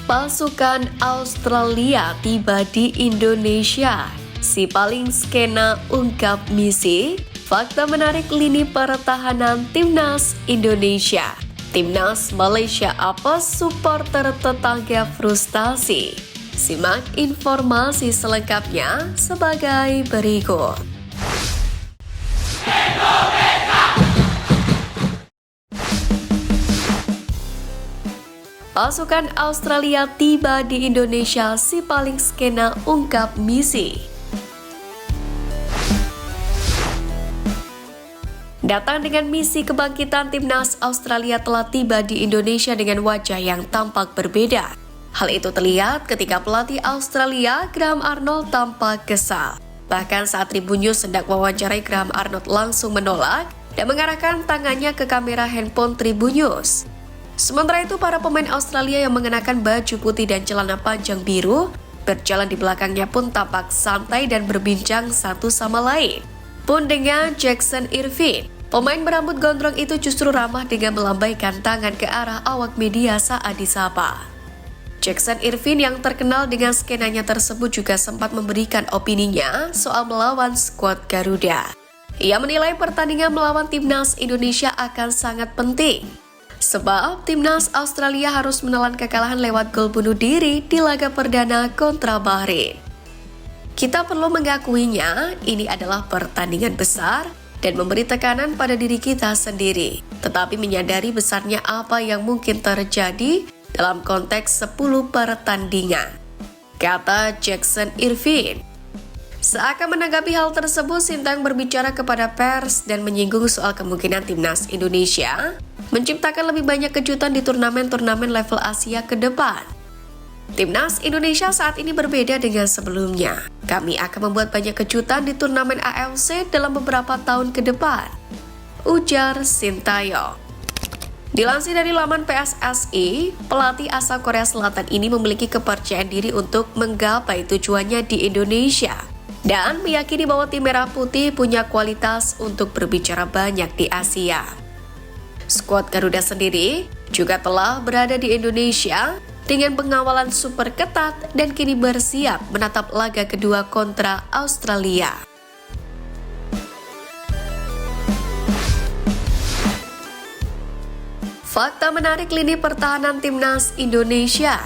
Pasukan Australia tiba di Indonesia. Si paling skena ungkap misi. Fakta menarik lini pertahanan Timnas Indonesia. Timnas Malaysia apa supporter tetangga frustasi? Simak informasi selengkapnya sebagai berikut. Pasukan Australia tiba di Indonesia, si paling skena ungkap misi. Datang dengan misi kebangkitan, Timnas Australia telah tiba di Indonesia dengan wajah yang tampak berbeda. Hal itu terlihat ketika pelatih Australia, Graham Arnold, tampak kesal. Bahkan saat Tribun News hendak mewawancarai, Graham Arnold langsung menolak dan mengarahkan tangannya ke kamera handphone Tribun News. Sementara itu, para pemain Australia yang mengenakan baju putih dan celana panjang biru berjalan di belakangnya pun tampak santai dan berbincang satu sama lain. Pun dengan Jackson Irvine, pemain berambut gondrong itu justru ramah dengan melambaikan tangan ke arah awak media saat disapa. Jackson Irvine yang terkenal dengan skenanya tersebut juga sempat memberikan opininya soal melawan skuad Garuda. Ia menilai pertandingan melawan Timnas Indonesia akan sangat penting. Sebab Timnas Australia harus menelan kekalahan lewat gol bunuh diri di laga perdana kontra Bahrain. Kita perlu mengakuinya, ini adalah pertandingan besar dan memberi tekanan pada diri kita sendiri, tetapi menyadari besarnya apa yang mungkin terjadi dalam konteks 10 pertandingan, kata Jackson Irvine. Seakan menanggapi hal tersebut, Sintayong berbicara kepada pers dan menyinggung soal kemungkinan Timnas Indonesia menciptakan lebih banyak kejutan di turnamen-turnamen level Asia ke depan. Timnas Indonesia saat ini berbeda dengan sebelumnya. Kami akan membuat banyak kejutan di turnamen AFC dalam beberapa tahun ke depan, ujar Sintayong. Dilansir dari laman PSSI, pelatih asal Korea Selatan ini memiliki kepercayaan diri untuk menggapai tujuannya di Indonesia dan meyakini bahwa tim Merah Putih punya kualitas untuk berbicara banyak di Asia. Skuad Garuda sendiri juga telah berada di Indonesia dengan pengawalan super ketat dan kini bersiap menatap laga kedua kontra Australia. Fakta menarik lini pertahanan Timnas Indonesia.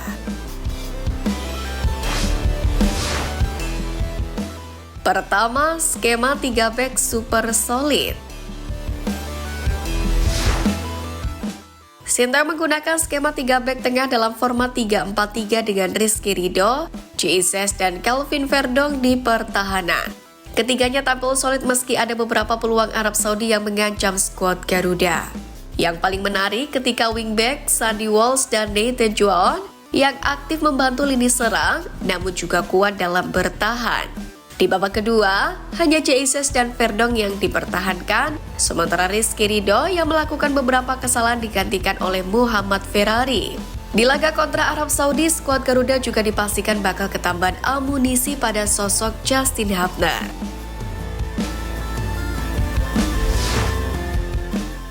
Pertama, skema 3 back super solid. Sintayong menggunakan skema 3 back tengah dalam format 3-4-3 dengan Rizky Ridho, Jesus dan Kelvin Verdong di pertahanan. Ketiganya tampil solid meski ada beberapa peluang Arab Saudi yang mengancam skuad Garuda. Yang paling menarik ketika wingback Sandy Walsh dan Nathan Juan yang aktif membantu lini serang namun juga kuat dalam bertahan. Di babak kedua, hanya Jesus dan Verdong yang dipertahankan, sementara Rizky Ridho yang melakukan beberapa kesalahan digantikan oleh Muhammad Ferrari. Di laga kontra Arab Saudi, skuad Garuda juga dipastikan bakal ketambahan amunisi pada sosok Justin Hubner.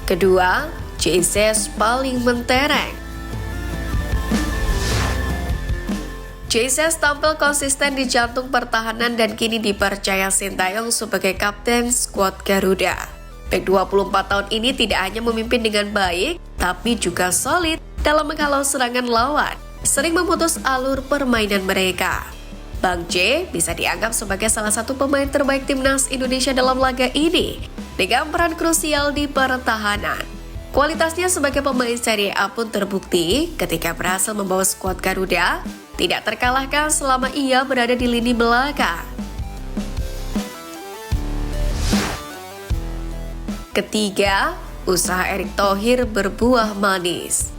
Kedua, Jesus paling mentereng. Jesus tampil konsisten di jantung pertahanan dan kini dipercaya Sintayong sebagai kapten skuad Garuda. Bek 24 tahun ini tidak hanya memimpin dengan baik, tapi juga solid dalam menghalau serangan lawan, sering memutus alur permainan mereka. Bang J bisa dianggap sebagai salah satu pemain terbaik Timnas Indonesia dalam laga ini, dengan peran krusial di pertahanan. Kualitasnya sebagai pemain Serie A pun terbukti ketika berhasil membawa skuad Garuda tidak terkalahkan selama ia berada di lini belakang. Ketiga, usaha Erick Thohir berbuah manis.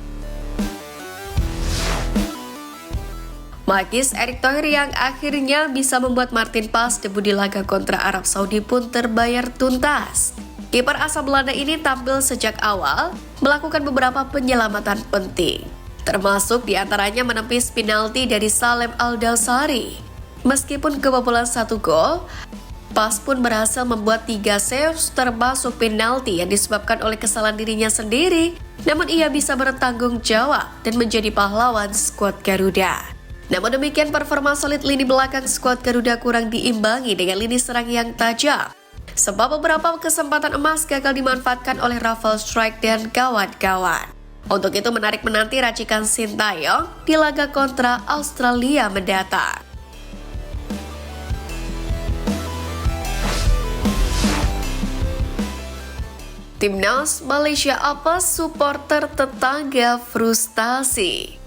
Magis Erick Thohir yang akhirnya bisa membuat Martin Pas debut di laga kontra Arab Saudi pun terbayar tuntas. Kiper asal Belanda ini tampil sejak awal, melakukan beberapa penyelamatan penting, termasuk diantaranya menepis penalti dari Salem Al-Dawsari. Meskipun kebobolan 1 gol, Pas pun berhasil membuat 3 saves termasuk penalti yang disebabkan oleh kesalahan dirinya sendiri namun ia bisa bertanggung jawab dan menjadi pahlawan skuad Garuda. Namun demikian, performa solid lini belakang skuad Garuda kurang diimbangi dengan lini serang yang tajam, sebab beberapa kesempatan emas gagal dimanfaatkan oleh Rafael Struijk dan kawan-kawan. Untuk itu menarik menanti racikan Sintayong di laga kontra Australia mendatang. Timnas Malaysia apes, supporter tetangga frustasi.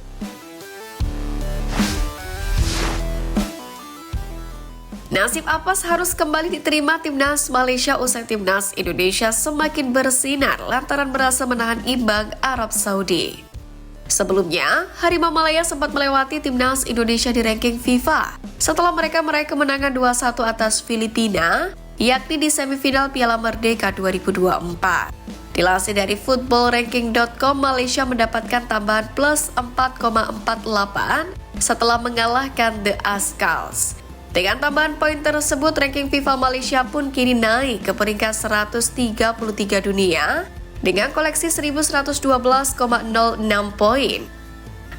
Nasib apes harus kembali diterima Timnas Malaysia usai Timnas Indonesia semakin bersinar lantaran berhasil menahan imbang Arab Saudi. Sebelumnya, Harimau Malaya sempat melewati Timnas Indonesia di ranking FIFA setelah mereka meraih kemenangan 2-1 atas Filipina, yakni di semifinal Piala Merdeka 2024. Dilansir dari footballranking.com, Malaysia mendapatkan tambahan plus 4,48 setelah mengalahkan The Azkals. Dengan tambahan poin tersebut, ranking FIFA Malaysia pun kini naik ke peringkat 133 dunia dengan koleksi 1112,06 poin.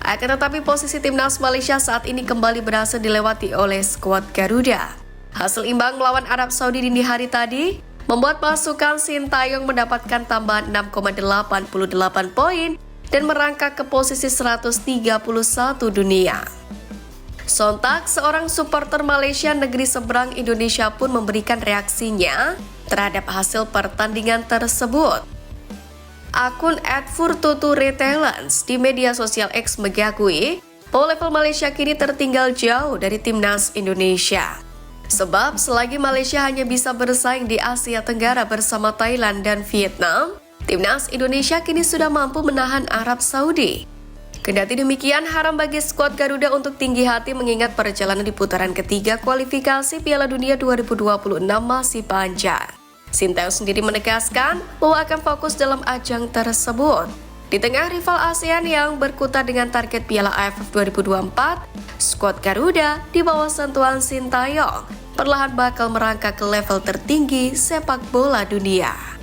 Akan tetapi posisi Timnas Malaysia saat ini kembali berhasil dilewati oleh skuad Garuda. Hasil imbang melawan Arab Saudi dini hari tadi membuat pasukan Sintayong mendapatkan tambahan 6,88 poin dan merangkak ke posisi 131 dunia. Sontak, seorang supporter Malaysia negeri seberang Indonesia pun memberikan reaksinya terhadap hasil pertandingan tersebut. Akun @furtuturetalents di media sosial X mengakui bahwa level Malaysia kini tertinggal jauh dari Timnas Indonesia. Sebab selagi Malaysia hanya bisa bersaing di Asia Tenggara bersama Thailand dan Vietnam, Timnas Indonesia kini sudah mampu menahan Arab Saudi. Kendati demikian, haram bagi skuad Garuda untuk tinggi hati mengingat perjalanan di putaran ketiga kualifikasi Piala Dunia 2026 masih panjang. Sintayong sendiri menegaskan bahwa akan fokus dalam ajang tersebut. Di tengah rival ASEAN yang berkutat dengan target Piala AFF 2024, skuad Garuda di bawah sentuhan Sintayong perlahan bakal merangkak ke level tertinggi sepak bola dunia.